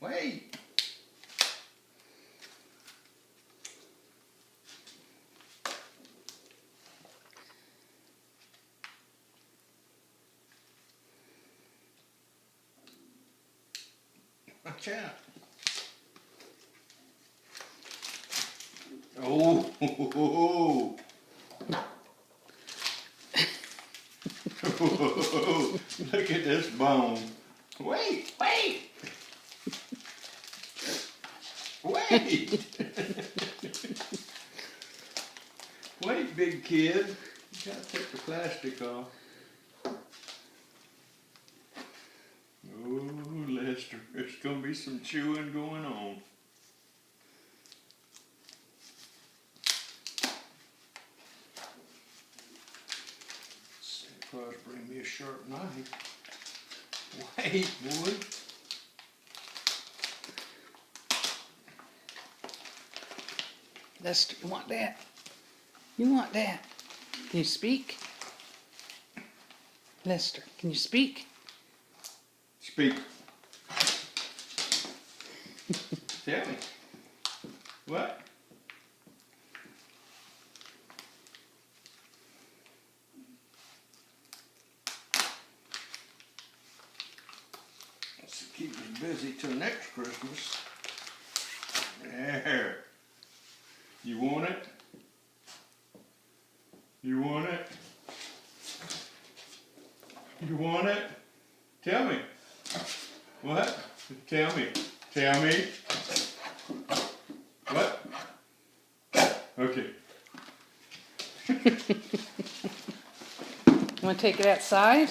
Wait. Watch out. Oh, look at this bone. Wait. Wait, big kid. You gotta take the plastic off. Oh, Lester, there's gonna be some chewing going on. Santa Claus, bring me a sharp knife. Wait, boy. Lester, you want that? You want that? Can you speak? Lester, can you speak? Speak. Tell me. What? Let's keep us busy till next Christmas. There. You want it? You want it? You want it? Tell me. What? Tell me. Tell me. What? Okay. You want to take it outside?